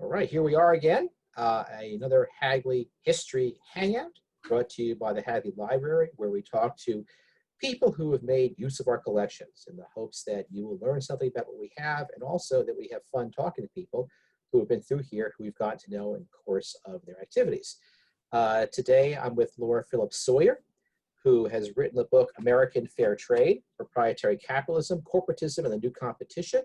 All right, here we are again. Another Hagley History Hangout brought to you by the Hagley Library, where we talk to people who have made use of our collections in the hopes that you will learn something about what we have, and also that we have fun talking to people who have been through here, who we've gotten to know in the course of their activities. Today, I'm with Laura Phillips Sawyer, who has written the book American Fair Trade, Proprietary Capitalism, Corporatism, and the New Competition,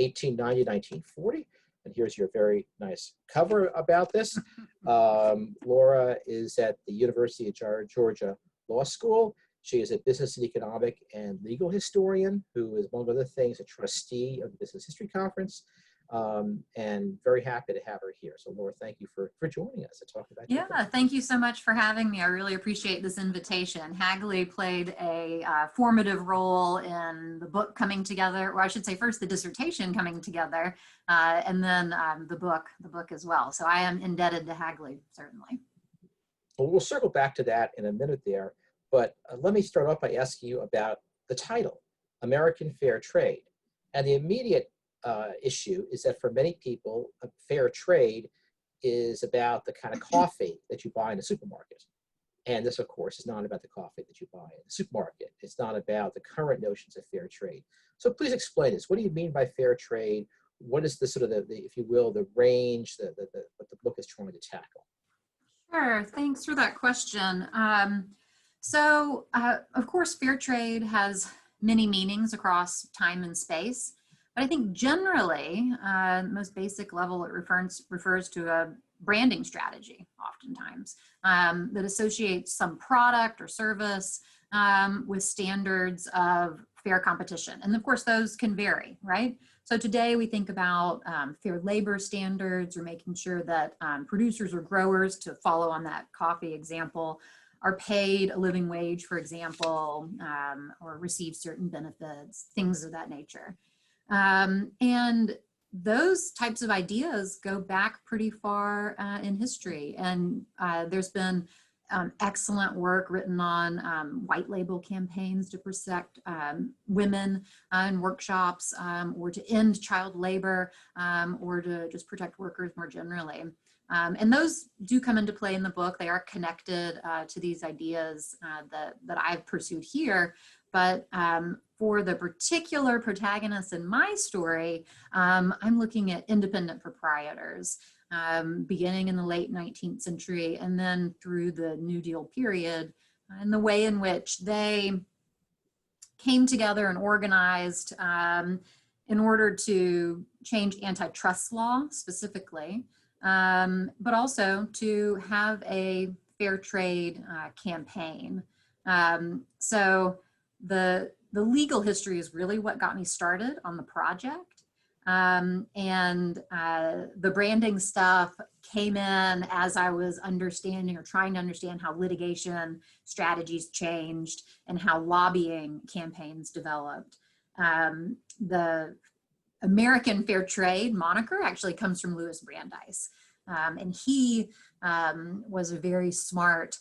1890-1940. And here's your very nice cover about this. Laura is at the University of Georgia Law School. She is a business and economic and legal historian who is, among other things, a trustee of the Business History Conference. And very happy to have her here. So Laura, thank you for joining us to talk about Yeah, thank you so much for having me. I really appreciate this invitation. Hagley played a formative role in the book coming together, or I should say first the dissertation coming together, and then the book as well. So I am indebted to Hagley, certainly. Well, we'll circle back to that in a minute there, but let me start off by asking you about the title, American Fair Trade. And the immediate issue is that for many people, a fair trade is about the kind of coffee that you buy in the supermarket. And this, of course, is not about the coffee that you buy in the supermarket. It's not about the current notions of fair trade. So please explain this. What do you mean by fair trade? What is the sort of, the if you will, the range what the book is trying to tackle? Sure, thanks for that question. Of course, fair trade has many meanings across time and space. But I think generally, most basic level, it refers to a branding strategy, oftentimes, that associates some product or service with standards of fair competition. And of course, those can vary, right? So today we think about fair labor standards, or making sure that producers or growers, to follow on that coffee example, are paid a living wage, for example, or receive certain benefits, things of that nature. And those types of ideas go back pretty far in history. And there's been excellent work written on white label campaigns to protect women in workshops, or to end child labor, or to just protect workers more generally. And those do come into play in the book. They are connected to these ideas that I've pursued here. But for the particular protagonists in my story, I'm looking at independent proprietors, beginning in the late 19th century and then through the New Deal period, and the way in which they came together and organized in order to change antitrust law specifically, but also to have a fair trade campaign. So the legal history is really what got me started on the project. And the branding stuff came in as I was understanding or trying to understand how litigation strategies changed and how lobbying campaigns developed. The American Fair Trade moniker actually comes from Louis Brandeis. And he was a very smart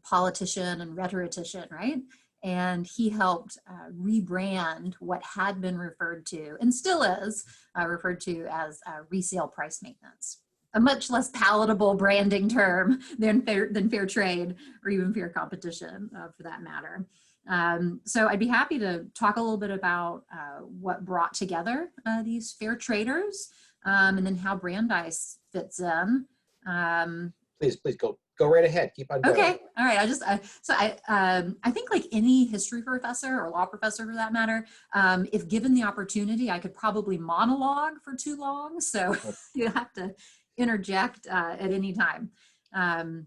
politician and rhetorician, right? And he helped rebrand what had been referred to, and still is referred to, as resale price maintenance. A much less palatable branding term than fair trade, or even fair competition, for that matter. So I'd be happy to talk a little bit about what brought together these fair traders, and then how Brandeis fits in. Please go right ahead. Keep on going. Okay, all right. I think, like any history professor or law professor for that matter, if given the opportunity, I could probably monologue for too long. So you have to interject at any time. In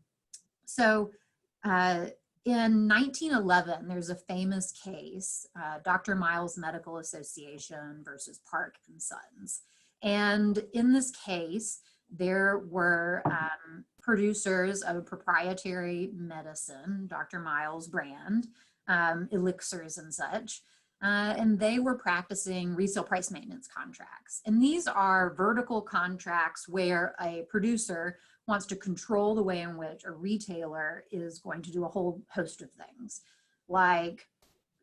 1911, there's a famous case, Dr. Miles Medical Association versus Park and Sons. And in this case, there were producers of proprietary medicine, Dr. Miles' brand, elixirs and such, and they were practicing resale price maintenance contracts. And these are vertical contracts where a producer wants to control the way in which a retailer is going to do a whole host of things, like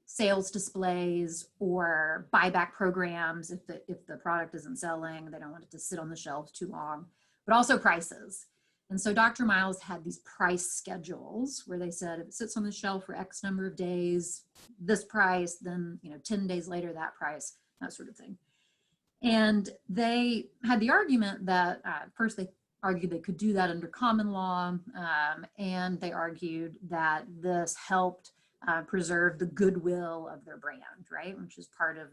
sales displays or buyback programs. If the product isn't selling, they don't want it to sit on the shelves too long. but also prices. And so Dr. Miles had these price schedules where they said if it sits on the shelf for X number of days, this price, then 10 days later, that price, that sort of thing. And they had the argument that first they argued they could do that under common law, and they argued that this helped preserve the goodwill of their brand, right? Which is part of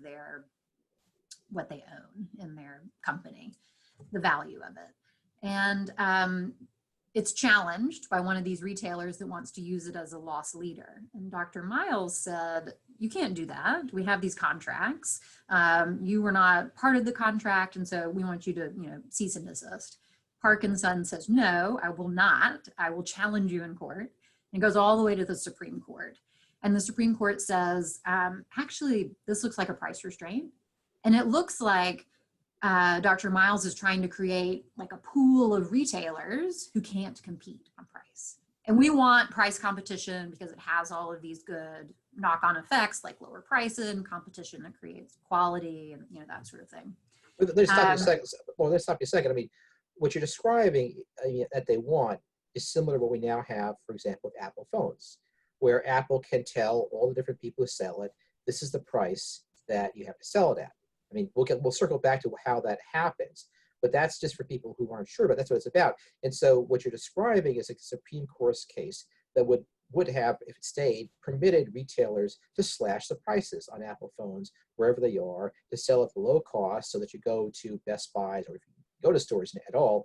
what they own in their company, the value of it. And it's challenged by one of these retailers that wants to use it as a loss leader. And Dr. Miles said, you can't do that. We have these contracts. You were not part of the contract, and so we want you to cease and desist. Parkinson says, no, I will not. I will challenge you in court. And goes all the way to the Supreme Court. And the Supreme Court says, actually, this looks like a price restraint. And it looks like Dr. Miles is trying to create like a pool of retailers who can't compete on price. And we want price competition because it has all of these good knock-on effects like lower prices and competition that creates quality and that sort of thing. Let's stop you a second. Well, let's stop you a second. I mean, what you're describing that they want is similar to what we now have, for example, with Apple phones, where Apple can tell all the different people who sell it, this is the price that you have to sell it at. I mean, we'll circle back to how that happens, but that's just for people who aren't sure, but that's what it's about. And so what you're describing is a Supreme Court case that would have, if it stayed, permitted retailers to slash the prices on Apple phones wherever they are, to sell it below cost so that you go to Best Buys, or if you go to stores at all,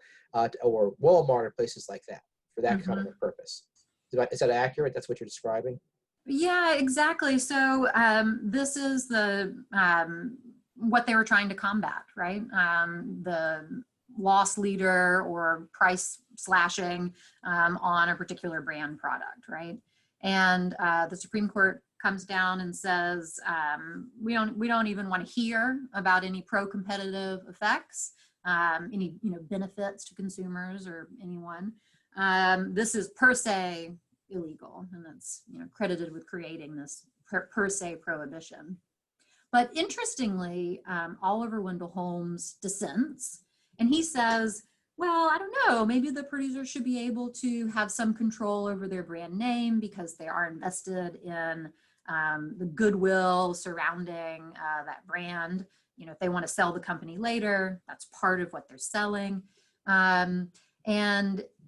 or Walmart or places like that for that kind of a purpose. Is that accurate? That's what you're describing? Yeah, exactly. So this is what they were trying to combat, right? The loss leader or price slashing on a particular brand product, right? And the Supreme Court comes down and says, we don't even want to hear about any pro-competitive effects, any benefits to consumers or anyone. This is per se illegal, and it's credited with creating this per se prohibition. But interestingly, Oliver Wendell Holmes dissents, and he says, well, I don't know, maybe the producers should be able to have some control over their brand name because they are invested in the goodwill surrounding that brand. If they want to sell the company later, that's part of what they're selling. And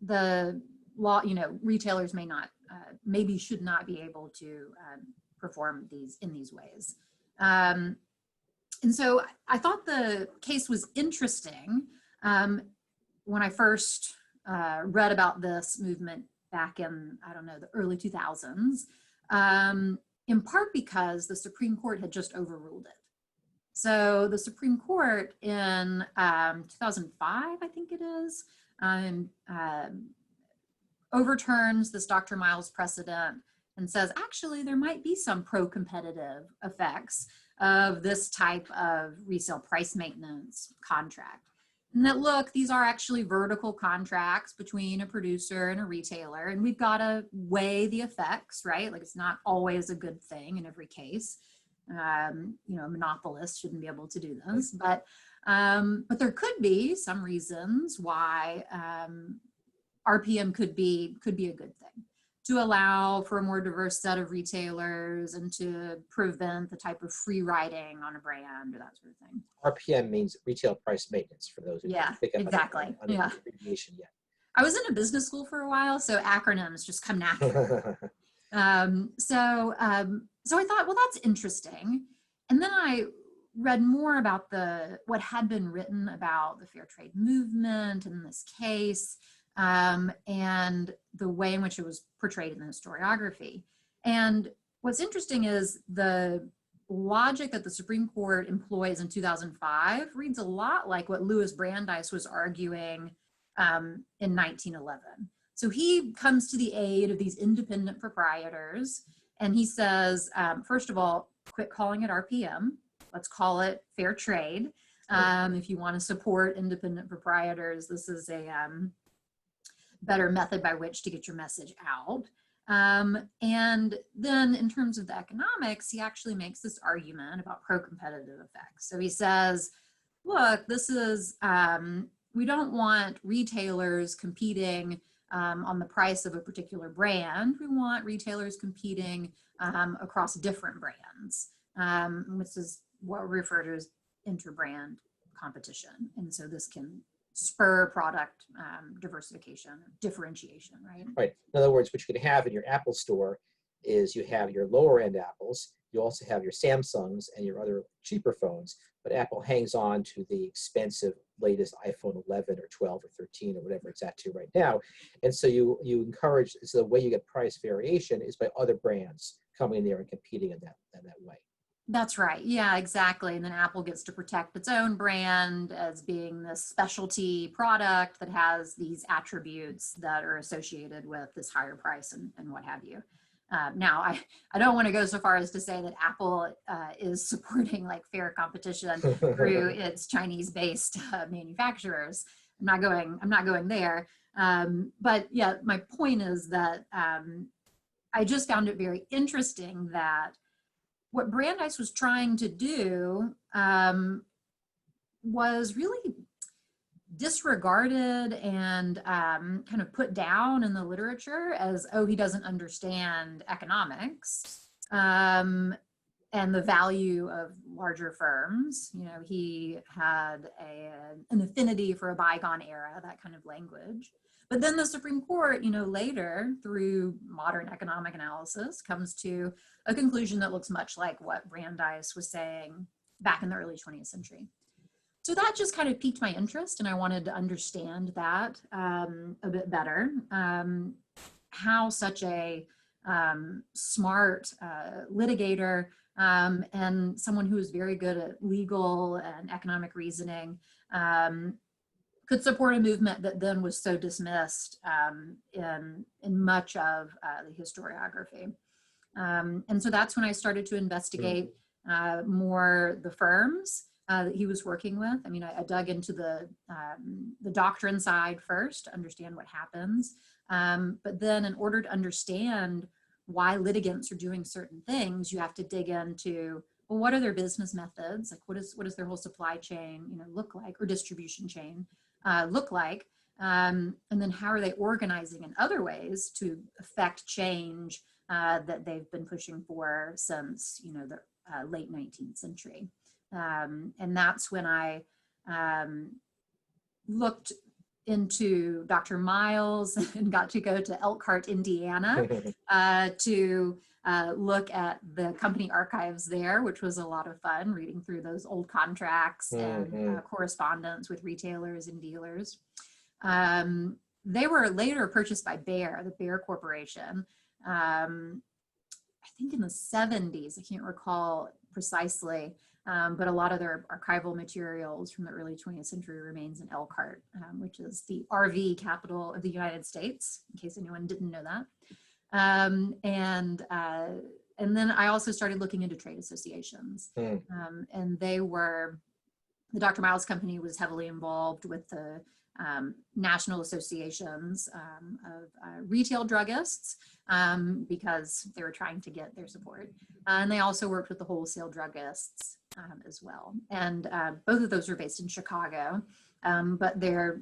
the law, retailers may not, maybe should not be able to perform in these ways. And so I thought the case was interesting when I first read about this movement back in, the early 2000s, in part because the Supreme Court had just overruled it. So the Supreme Court in 2005, I think it is, overturns this Dr. Miles precedent and says, actually, there might be some pro-competitive effects of this type of resale price maintenance contract. And that, look, these are actually vertical contracts between a producer and a retailer, and we've got to weigh the effects, right? Like, it's not always a good thing in every case. A monopolist shouldn't be able to do this, but there could be some reasons why RPM could be a good thing, to allow for a more diverse set of retailers and to prevent the type of free riding on a brand or that sort of thing. RPM means retail price maintenance, for those who pick up exactly. on the abbreviation yet. I was in a business school for a while, so acronyms just come naturally. So I thought, well, that's interesting. And then I read more about what had been written about the fair trade movement in this case, and the way in which it was portrayed in the historiography. And what's interesting is the logic that the Supreme Court employs in 2005 reads a lot like what Louis Brandeis was arguing in 1911. So he comes to the aid of these independent proprietors, and he says, first of all, quit calling it RPM. Let's call it fair trade. If you want to support independent proprietors, this is a better method by which to get your message out. And then in terms of the economics, he actually makes this argument about pro-competitive effects. So he says, look, this is we don't want retailers competing on the price of a particular brand. We want retailers competing across different brands, which is what we refer to as interbrand competition. And so this can spur product diversification, differentiation, right? Right. In other words, what you can have in your Apple store is you have your lower end Apples, you also have your Samsungs and your other cheaper phones, but Apple hangs on to the expensive latest iPhone 11 or 12 or 13 or whatever it's at to right now. And so you encourage, so the way you get price variation is by other brands coming in there and competing in that way. That's right. Yeah, exactly. And then Apple gets to protect its own brand as being this specialty product that has these attributes that are associated with this higher price and what have you. Now, I don't want to go so far as to say that Apple is supporting like fair competition through its Chinese-based manufacturers. I'm not going there. But yeah, my point is that I just found it very interesting that what Brandeis was trying to do was really disregarded and kind of put down in the literature as, oh, he doesn't understand economics and the value of larger firms. You know, he had an affinity for a bygone era, that kind of language. But then the Supreme Court, you know, later through modern economic analysis comes to a conclusion that looks much like what Brandeis was saying back in the early 20th century. So that just kind of piqued my interest, and I wanted to understand that a bit better, how such a smart litigator and someone who is very good at legal and economic reasoning could support a movement that then was so dismissed in much of the historiography. And so that's when I started to investigate more the firms that he was working with. I mean, I dug into the doctrine side first to understand what happens. But then in order to understand why litigants are doing certain things, you have to dig into, well, what are their business methods? Like what is their whole supply chain, you know, look like, or distribution chain look like? And then how are they organizing in other ways to affect change that they've been pushing for since, you know, the late 19th century. And that's when I looked into Dr. Miles and got to go to Elkhart, Indiana to look at the company archives there, which was a lot of fun, reading through those old contracts and correspondence with retailers and dealers. They were later purchased by Bayer, the Bayer Corporation, I think in the 70s, I can't recall precisely, but a lot of their archival materials from the early 20th century remains in Elkhart, which is the RV capital of the United States, in case anyone didn't know that. And then I also started looking into trade associations. And the Dr. Miles Company was heavily involved with the national associations of retail druggists because they were trying to get their support. And they also worked with the wholesale druggists as well. And both of those are based in Chicago, but their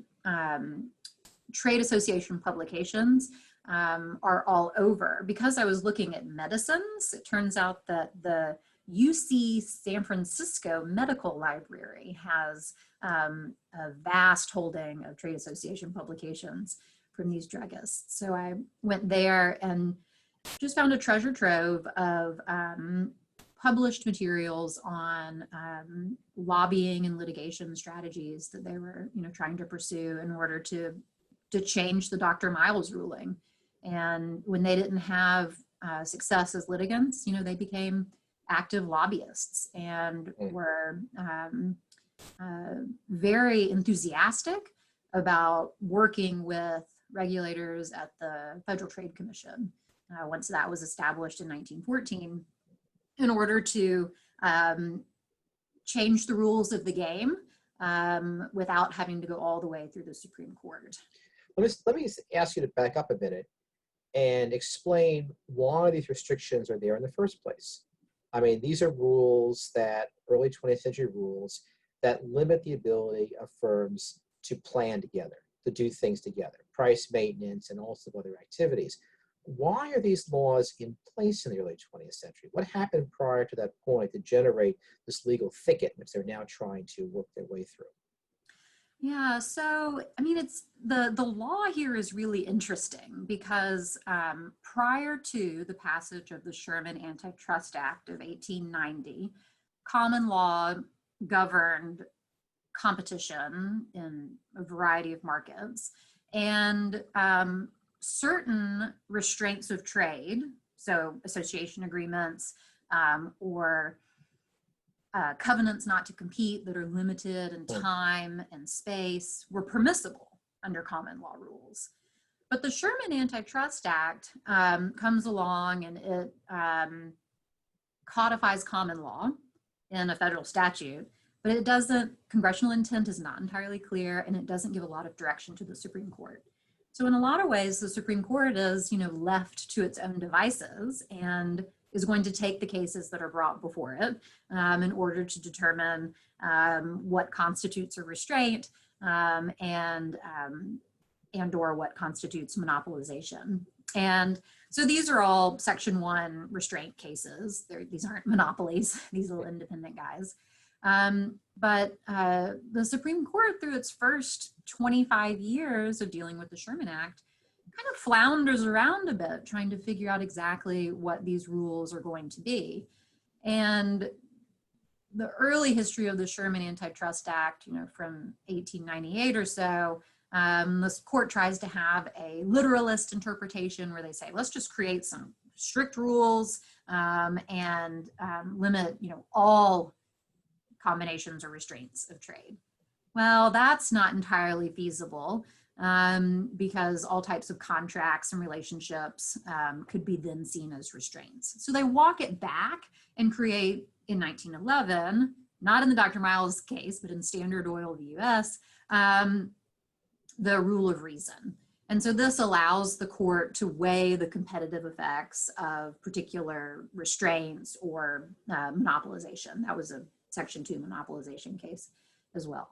trade association publications are all over. Because I was looking at medicines, it turns out that the UC San Francisco Medical Library has a vast holding of trade association publications from these druggists. So I went there and just found a treasure trove of published materials on lobbying and litigation strategies that they were, you know, trying to pursue in order to change the Dr. Miles ruling. And when they didn't have success as litigants, you know, they became active lobbyists and were very enthusiastic about working with regulators at the Federal Trade Commission once that was established in 1914 in order to change the rules of the game without having to go all the way through the Supreme Court. Let me ask you to back up a minute and explain why these restrictions are there in the first place. I mean, these are rules that, early 20th century rules, that limit the ability of firms to plan together, to do things together, price maintenance and all sorts of other activities. Why are these laws in place in the early 20th century? What happened prior to that point to generate this legal thicket, which they're now trying to work their way through? Yeah, so I mean, it's the law here is really interesting because prior to the passage of the Sherman Antitrust Act of 1890, common law governed competition in a variety of markets, and certain restraints of trade, so association agreements or covenants not to compete that are limited in time and space, were permissible under common law rules. But the Sherman Antitrust Act comes along and it codifies common law in a federal statute, but it doesn't, congressional intent is not entirely clear, and it doesn't give a lot of direction to the Supreme Court. So in a lot of ways, the Supreme Court is, left to its own devices and is going to take the cases that are brought before it in order to determine what constitutes a restraint and or what constitutes monopolization. And so these are all Section 1 restraint cases. These aren't monopolies, these little independent guys. But the Supreme Court, through its first 25 years of dealing with the Sherman Act, kind of flounders around a bit, trying to figure out exactly what these rules are going to be. And the early history of the Sherman Antitrust Act, from 1898 or so, this court tries to have a literalist interpretation where they say, let's just create some strict rules and limit, all combinations or restraints of trade. Well, that's not entirely feasible because all types of contracts and relationships could be then seen as restraints. So they walk it back and create in 1911, not in the Dr. Miles case, but in Standard Oil of the US, the rule of reason. And so this allows the court to weigh the competitive effects of particular restraints or monopolization. That was a Section 2 monopolization case as well.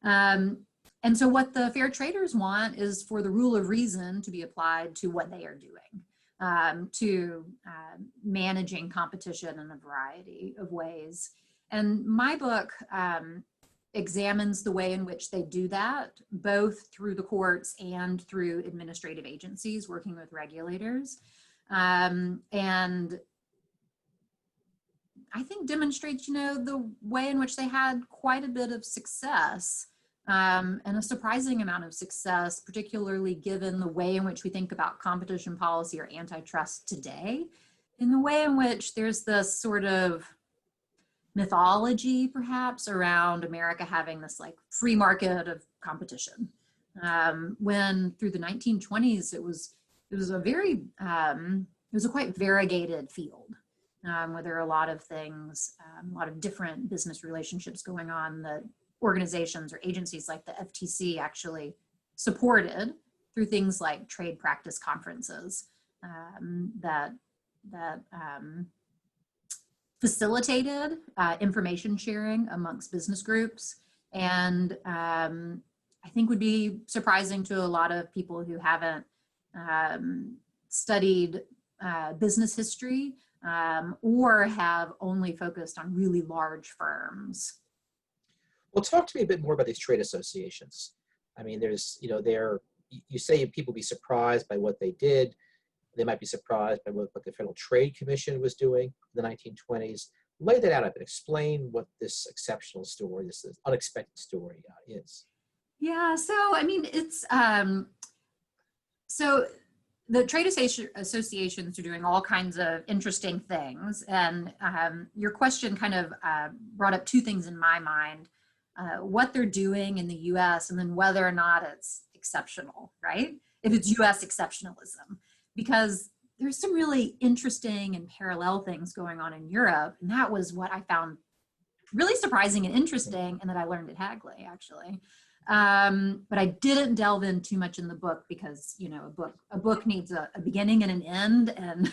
And so what the fair traders want is for the rule of reason to be applied to what they are doing, to managing competition in a variety of ways. And my book examines the way in which they do that, both through the courts and through administrative agencies working with regulators. And I think demonstrates, the way in which they had quite a bit of success and a surprising amount of success, particularly given the way in which we think about competition policy or antitrust today, in the way in which there's this sort of mythology, perhaps, around America having this like free market of competition. When through the 1920s, it was a quite variegated field. Where there are a lot of things, a lot of different business relationships going on that organizations or agencies like the FTC actually supported through things like trade practice conferences that facilitated information sharing amongst business groups. And I think would be surprising to a lot of people who haven't studied business history or have only focused on really large firms. Well, talk to me a bit more about these trade associations. I mean, there's, you say people be surprised by what they did. They might be surprised by what the Federal Trade Commission was doing in the 1920s. Lay that out a bit. Explain what this exceptional story, this unexpected story is. Yeah, so I mean, it's, so the trade associations are doing all kinds of interesting things. And your question kind of brought up two things in my mind, what they're doing in the US and then whether or not it's exceptional, right? If it's US exceptionalism, because there's some really interesting and parallel things going on in Europe. And that was what I found really surprising and interesting, and that I learned at Hagley, actually. But I didn't delve in too much in the book because, a book needs a beginning and an end, and,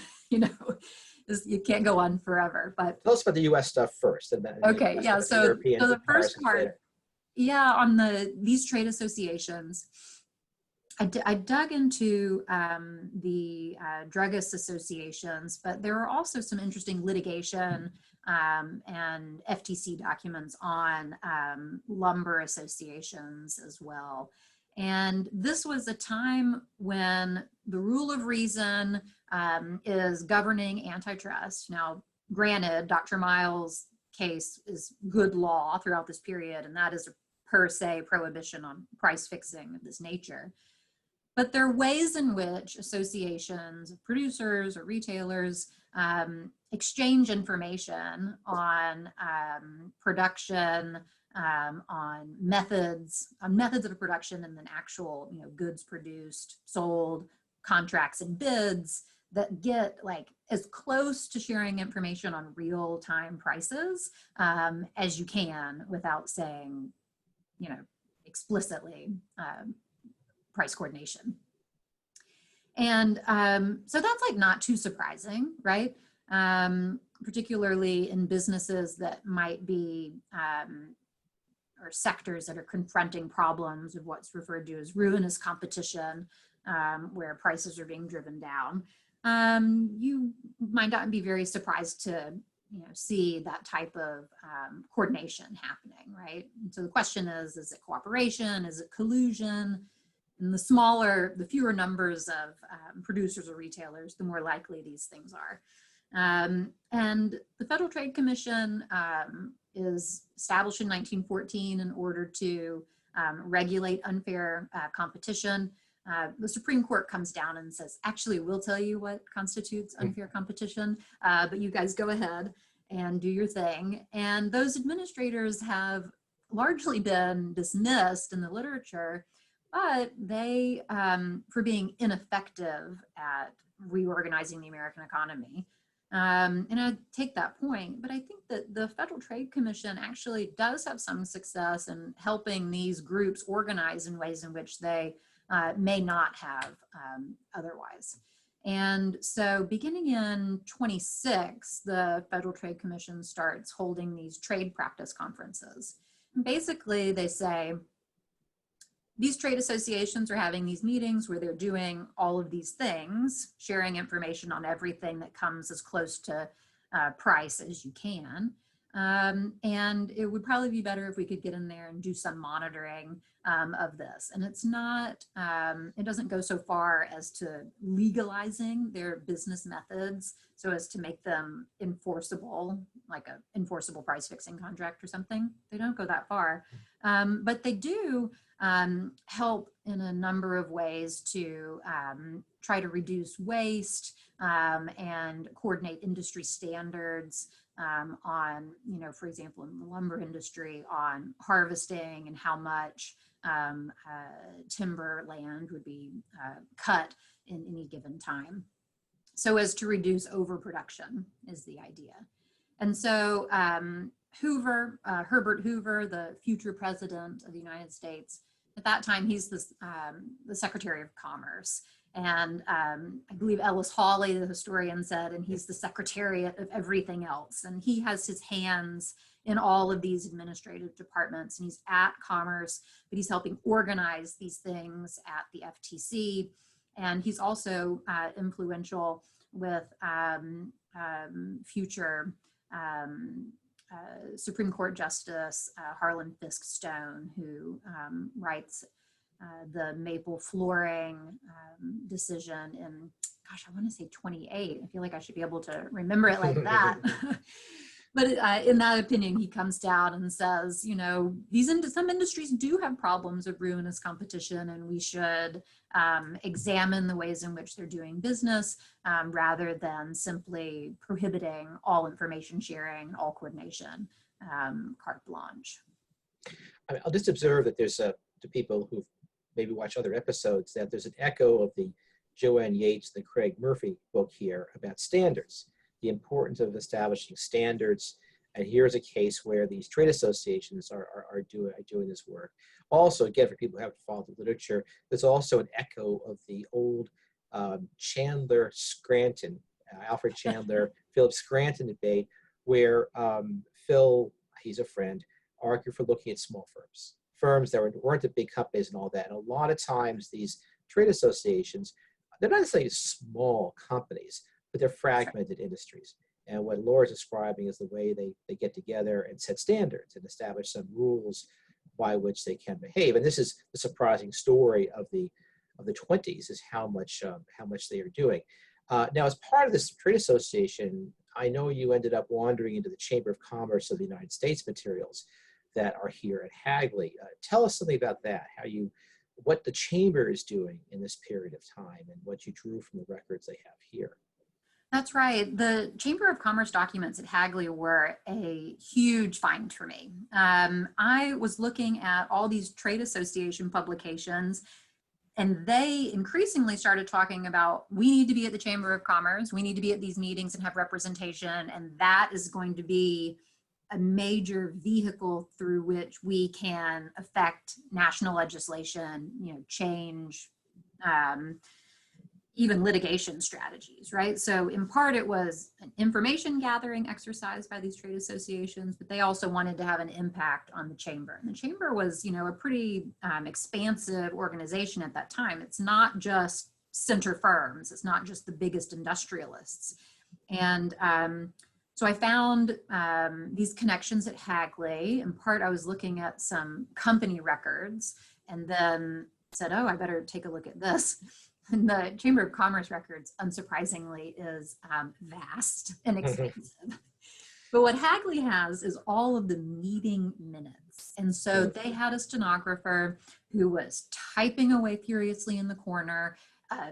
you can't go on forever. But tell us about the U.S. stuff first. And then okay, yeah. So the first part, Yeah, on these trade associations, I dug into the druggist associations, but there are also some interesting litigation and FTC documents on lumber associations as well. And this was a time when the rule of reason is governing antitrust. Now, granted, Dr. Miles' case is good law throughout this period, and that is a per se prohibition on price fixing of this nature. But there are ways in which associations of producers or retailers exchange information on production, on methods of production, and then actual goods produced, sold, contracts and bids that get like as close to sharing information on real-time prices as you can without saying, explicitly price coordination. And so that's like not too surprising, right? Particularly in businesses that might be, or sectors that are confronting problems of what's referred to as ruinous competition, where prices are being driven down. You might not be very surprised to see that type of coordination happening, right? And so the question is it cooperation? Is it collusion? And the fewer numbers of producers or retailers, the more likely these things are. And the Federal Trade Commission is established in 1914 in order to regulate unfair competition. The Supreme Court comes down and says, actually, we'll tell you what constitutes unfair competition, but you guys go ahead and do your thing. And those administrators have largely been dismissed in the literature, but they, for being ineffective at reorganizing the American economy. And I take that point, but I think that the Federal Trade Commission actually does have some success in helping these groups organize in ways in which they may not have otherwise. And so beginning in 26, the Federal Trade Commission starts holding these trade practice conferences. And basically they say, these trade associations are having these meetings where they're doing all of these things, sharing information on everything that comes as close to price as you can. And it would probably be better if we could get in there and do some monitoring of this. And it's not, it doesn't go so far as to legalizing their business methods so as to make them enforceable, like an enforceable price fixing contract or something. They don't go that far, but they do help in a number of ways to try to reduce waste and coordinate industry standards on, for example, in the lumber industry, on harvesting and how much timber land would be cut in any given time, so as to reduce overproduction is the idea. And so Herbert Hoover, the future president of the United States, at that time, he's the Secretary of Commerce. And I believe Ellis Hawley, the historian, said, and he's the secretariat of everything else. And he has his hands in all of these administrative departments, and he's at Commerce, but he's helping organize these things at the FTC. And he's also influential with future Supreme Court Justice Harlan Fiske Stone, who writes the maple flooring decision in, gosh, I want to say 28. I feel like I should be able to remember it like that. But in that opinion, he comes down and says, some industries do have problems of ruinous competition, and we should examine the ways in which they're doing business rather than simply prohibiting all information sharing, all coordination, carte blanche. I'll just observe that there's to people who've maybe watched other episodes, that there's an echo of the Joanne Yates and Craig Murphy book here about standards, the importance of establishing standards. And here's a case where these trade associations are doing this work. Also, again, for people who haven't followed the literature, there's also an echo of the old Chandler Scranton, Alfred Chandler, Philip Scranton debate, where Phil, he's a friend, argued for looking at small firms. firms that weren't the big companies and all that. And a lot of times these trade associations, they're not necessarily small companies, but they're fragmented industries. And what Laura's describing is the way they get together and set standards and establish some rules by which they can behave. And this is the surprising story of the 20s, is how much they are doing. Now, as part of this trade association, I know you ended up wandering into the Chamber of Commerce of the United States materials that are here at Hagley. Tell us something about that, what the Chamber is doing in this period of time and what you drew from the records they have here. That's right. The Chamber of Commerce documents at Hagley were a huge find for me. I was looking at all these trade association publications, and they increasingly started talking about, we need to be at the Chamber of Commerce, we need to be at these meetings and have representation, and that is going to be a major vehicle through which we can affect national legislation, change, even litigation strategies, right? So in part, it was an information gathering exercise by these trade associations, but they also wanted to have an impact on the Chamber. And the Chamber was, a pretty expansive organization at that time. It's not just center firms. It's not just the biggest industrialists. And so I found these connections at Hagley. In part, I was looking at some company records and then said, oh, I better take a look at this. And the Chamber of Commerce records, unsurprisingly, is vast and expansive. But what Hagley has is all of the meeting minutes. And so they had a stenographer who was typing away furiously in the corner.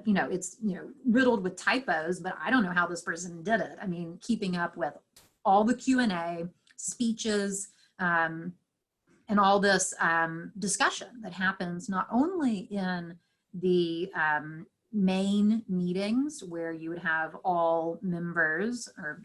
It's riddled with typos, but I don't know how this person did it. I mean, keeping up with all the Q&A, speeches, and all this discussion that happens not only in the main meetings where you would have all members, or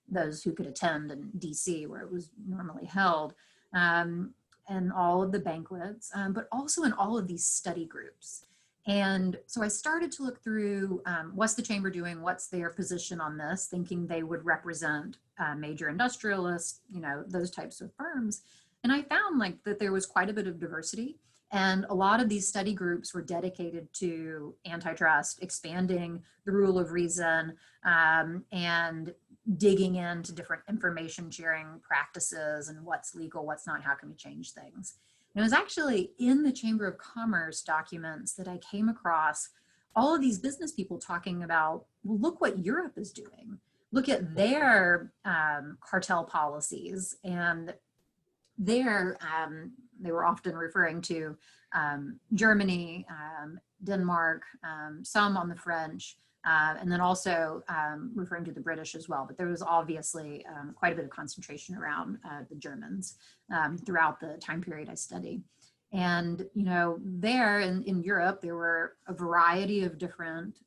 those who could attend in DC where it was normally held, and all of the banquets, but also in all of these study groups. And so I started to look through what's the Chamber doing, what's their position on this, thinking they would represent major industrialists, those types of firms. And I found that there was quite a bit of diversity. And a lot of these study groups were dedicated to antitrust, expanding the rule of reason, and digging into different information sharing practices and what's legal, what's not, how can we change things. And it was actually in the Chamber of Commerce documents that I came across all of these business people talking about, well, look what Europe is doing. Look at their cartel policies, and they were often referring to Germany, Denmark, some on the French, and then also referring to the British as well. But there was obviously quite a bit of concentration around the Germans throughout the time period I studied. And, there in Europe, there were a variety of different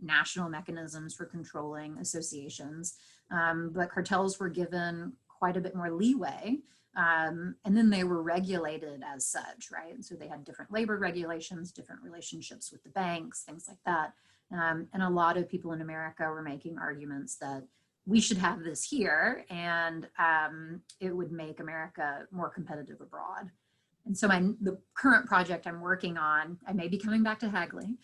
national mechanisms for controlling associations, but cartels were given quite a bit more leeway. And then they were regulated as such, right? And so they had different labor regulations, different relationships with the banks, things like that. And a lot of people in America were making arguments that we should have this here, and it would make America more competitive abroad. And so the current project I'm working on, I may be coming back to Hagley,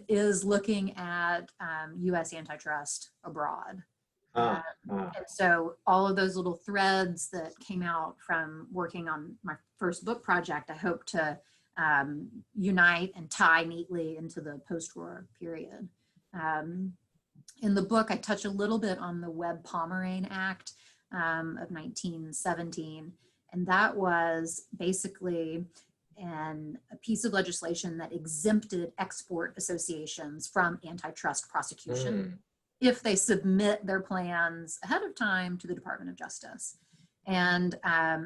is looking at US antitrust abroad. And so all of those little threads that came out from working on my first book project, I hope to unite and tie neatly into the post-war period. In the book, I touch a little bit on the Webb-Pomerane Act of 1917, and that was basically a piece of legislation that exempted export associations from antitrust prosecution if they submit their plans ahead of time to the Department of Justice. And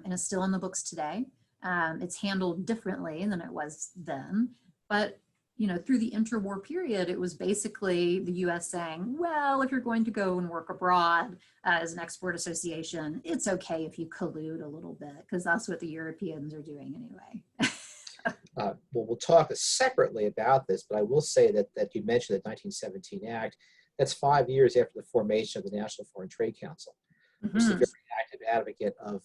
it's still in the books today. It's handled differently than it was then, but through the interwar period, it was basically the US saying, well, if you're going to go and work abroad as an export association, it's okay if you collude a little bit, because that's what the Europeans are doing anyway. Well, we'll talk separately about this, but I will say that you mentioned the 1917 Act. That's 5 years after the formation of the National Foreign Trade Council, which is a very active advocate of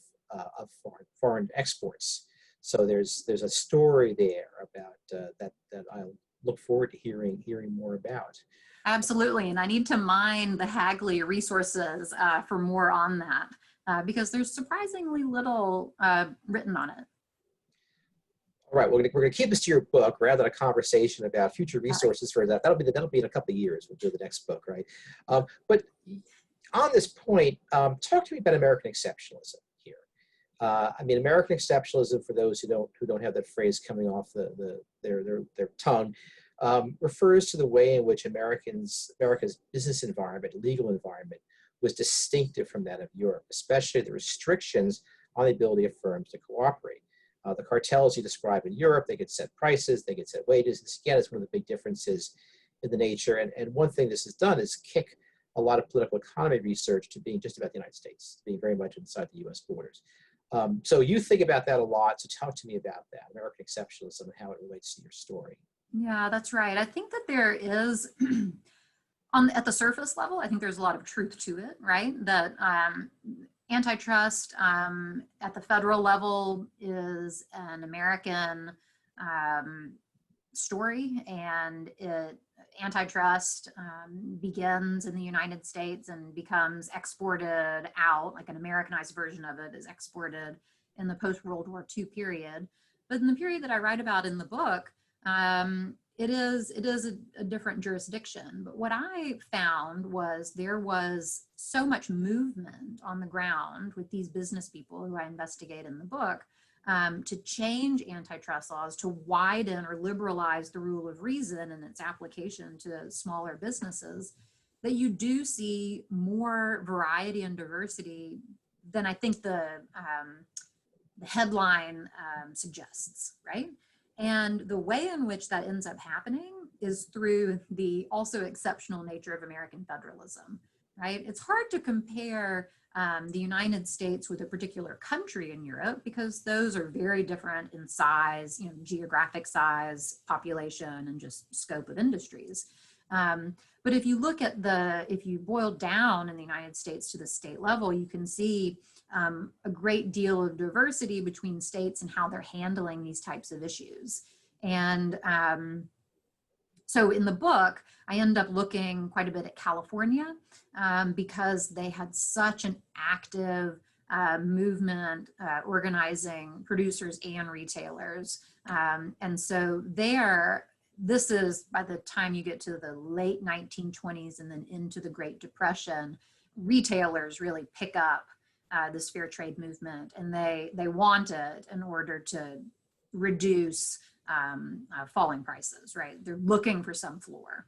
foreign exports. So there's a story there about that I look forward to hearing more about. Absolutely, and I need to mine the Hagley Resources for more on that because there's surprisingly little written on it. All right, we're gonna keep this to your book rather than a conversation about future resources for that. That'll be in a couple of years. We'll do the next book, right? But on this point, talk to me about American exceptionalism here. I mean, American exceptionalism, for those who don't have that phrase coming off their tongue, refers to the way in which America's business environment, legal environment, was distinctive from that of Europe, especially the restrictions on the ability of firms to cooperate. The cartels you describe in Europe, they could set prices, they could set wages. This, again, is one of the big differences in the nature. And one thing this has done is kick a lot of political economy research to being just about the United States, being very much inside the US borders. So you think about that a lot. So talk to me about that, American exceptionalism, and how it relates to your story. Yeah, that's right. I think that there is, at the surface level, I think there's a lot of truth to it, right? That antitrust at the federal level is an American story, and antitrust begins in the United States and becomes exported out, like an Americanized version of it is exported in the post-World War II period. But in the period that I write about in the book, it is a different jurisdiction. But what I found was there was so much movement on the ground with these business people who I investigate in the book to change antitrust laws, to widen or liberalize the rule of reason and its application to smaller businesses, that you do see more variety and diversity than I think the headline suggests, right? And the way in which that ends up happening is through the also exceptional nature of American federalism, right? It's hard to compare the United States with a particular country in Europe because those are very different in size, geographic size, population, and just scope of industries. But if you look at if you boil down in the United States to the state level, you can see a great deal of diversity between states and how they're handling these types of issues. And so in the book, I end up looking quite a bit at California because they had such an active movement organizing producers and retailers. And so this is by the time you get to the late 1920s and then into the Great Depression, retailers really pick up this fair trade movement, and they want it in order to reduce falling prices, right? They're looking for some floor.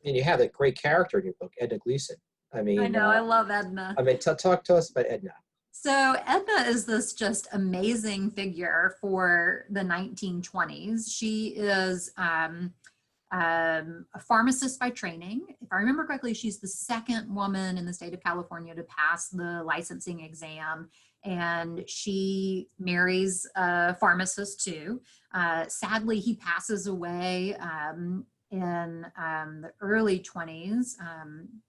And you have a great character in your book, Edna Gleason. I mean, I know, I love Edna. I mean, talk to us about Edna. So Edna is this just amazing figure for the 1920s. She is a pharmacist by training. If I remember correctly, she's the second woman in the state of California to pass the licensing exam, and she marries a pharmacist too. Sadly, he passes away in the early 20s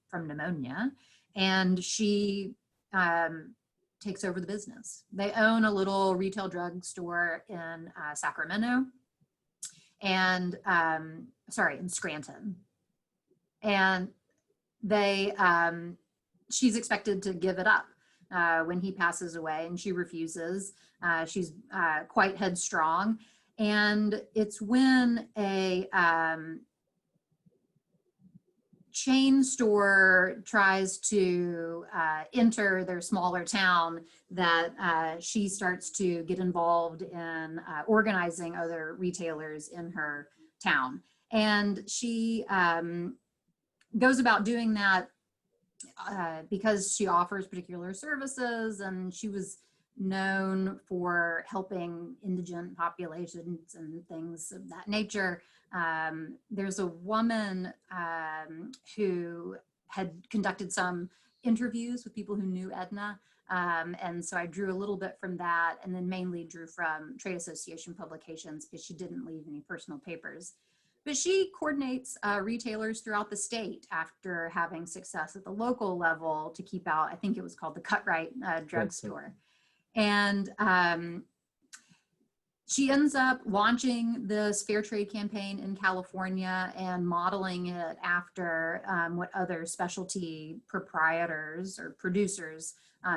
from pneumonia, and she takes over the business. They own a little retail drugstore in Sacramento, and in Scranton. And she's expected to give it up when he passes away, and she refuses. She's quite headstrong. And it's when a chain store tries to enter their smaller town that she starts to get involved in organizing other retailers in her town. And she goes about doing that because she offers particular services, and she was known for helping indigent populations and things of that nature. There's a woman who had conducted some interviews with people who knew Edna. And so I drew a little bit from that, and then mainly drew from trade association publications because she didn't leave any personal papers. But she coordinates retailers throughout the state after having success at the local level to keep out, I think it was called the Cut Right drugstore. And she ends up launching this fair trade campaign in California and modeling it after what other specialty proprietors or producers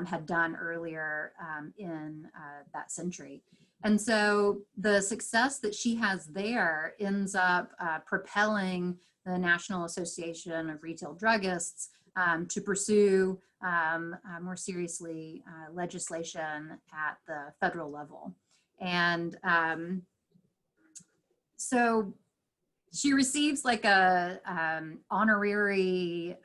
had done earlier in that century. And so the success that she has there ends up propelling the National Association of Retail Druggists to pursue more seriously legislation at the federal level. And so she receives like a honorary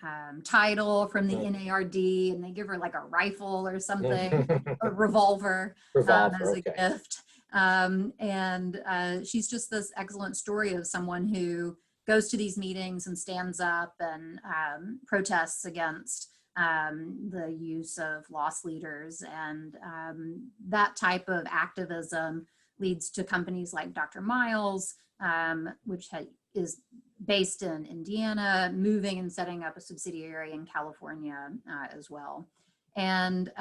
title from the NARD, and they give her like a rifle or something, a revolver, as a gift. And she's just this excellent story of someone who goes to these meetings and stands up and protests against the use of loss leaders. And that type of activism leads to companies like Dr. Miles, which is based in Indiana, moving and setting up a subsidiary in California as well. And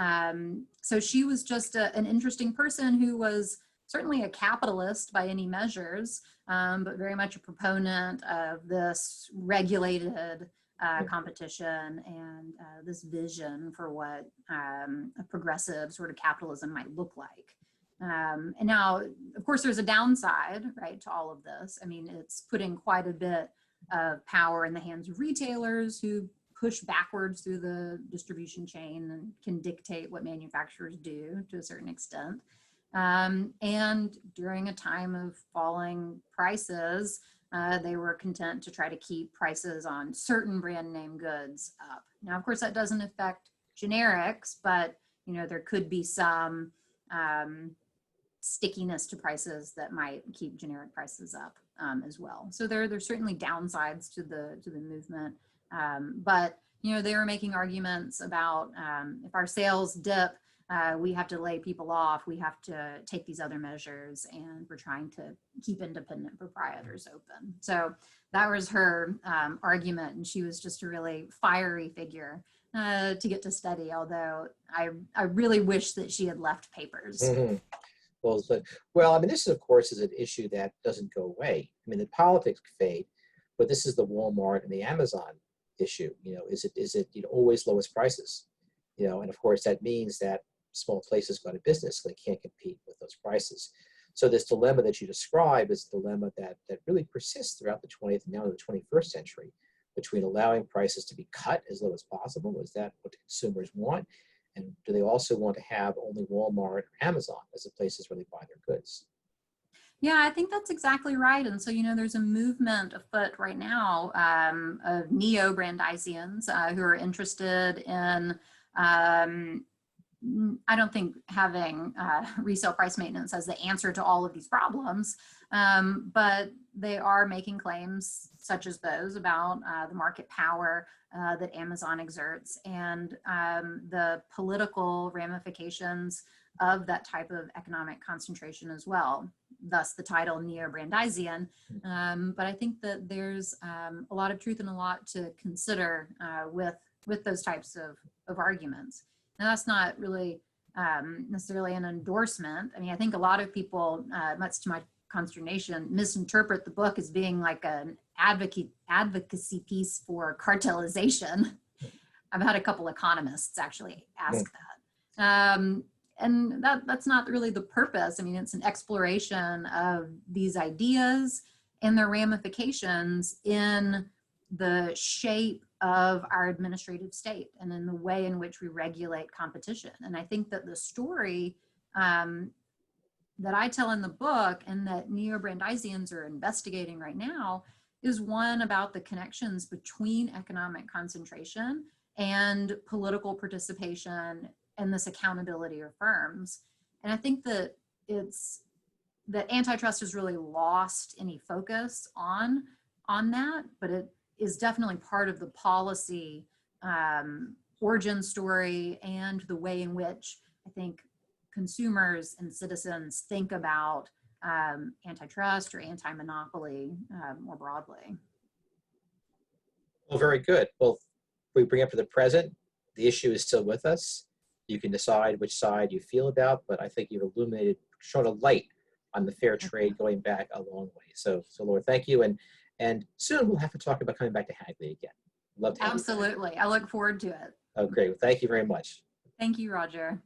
so she was just an interesting person who was certainly a capitalist by any measures, but very much a proponent of this regulated competition and this vision for what a progressive sort of capitalism might look like. And now, of course, there's a downside, right, to all of this. I mean, it's putting quite a bit of power in the hands of retailers who push backwards through the distribution chain and can dictate what manufacturers do to a certain extent. And during a time of falling prices, they were content to try to keep prices on certain brand name goods up. Now, of course, that doesn't affect generics, but you know, there could be some stickiness to prices that might keep generic prices up as well. So there's certainly downsides to the movement, but you know, they were making arguments about if our sales dip, we have to lay people off, we have to take these other measures, and we're trying to keep independent proprietors open. So that was her argument, and she was just a really fiery figure to get to study, although I really wish that she had left papers. Mm-hmm. Well, I mean, this, of course, is an issue that doesn't go away. I mean, the politics fade, but this is the Walmart and the Amazon issue. You know, is it you know, always lowest prices? You know, and of course that means that small places go out of business, so they can't compete with those prices. So this dilemma that you describe is a dilemma that really persists throughout the 20th and now the 21st century, between allowing prices to be cut as low as possible. Is that what consumers want? And do they also want to have only Walmart or Amazon as the places where they buy their goods? Yeah, I think that's exactly right. And so, you know, there's a movement afoot right now of neo-Brandeisians who are interested in, I don't think having resale price maintenance as the answer to all of these problems, but they are making claims such as those about the market power that Amazon exerts and the political ramifications of that type of economic concentration as well, thus the title Neo-Brandeisian. But I think that there's a lot of truth and a lot to consider with those types of arguments. Now, that's not really necessarily an endorsement. I mean, I think a lot of people, much to my consternation, misinterpret the book as being like an advocacy piece for cartelization. I've had a couple economists actually ask that. And that's not really the purpose. I mean, it's an exploration of these ideas and their ramifications in the shape of our administrative state and in the way in which we regulate competition. And I think that the story that I tell in the book and that neo-Brandeisians are investigating right now is one about the connections between economic concentration and political participation and this accountability of firms. And I think that that antitrust has really lost any focus on that, but it is definitely part of the policy origin story and the way in which I think consumers and citizens think about antitrust or anti-monopoly more broadly. Well, very good. Well, we bring up to the present, the issue is still with us. You can decide which side you feel about, but I think you've illuminated, shown a light on the fair trade going back a long way. So Laura, thank you. And soon we'll have to talk about coming back to Hagley again. Love to have you back. Absolutely. I look forward to it. Oh, great. Well, thank you very much. Thank you, Roger.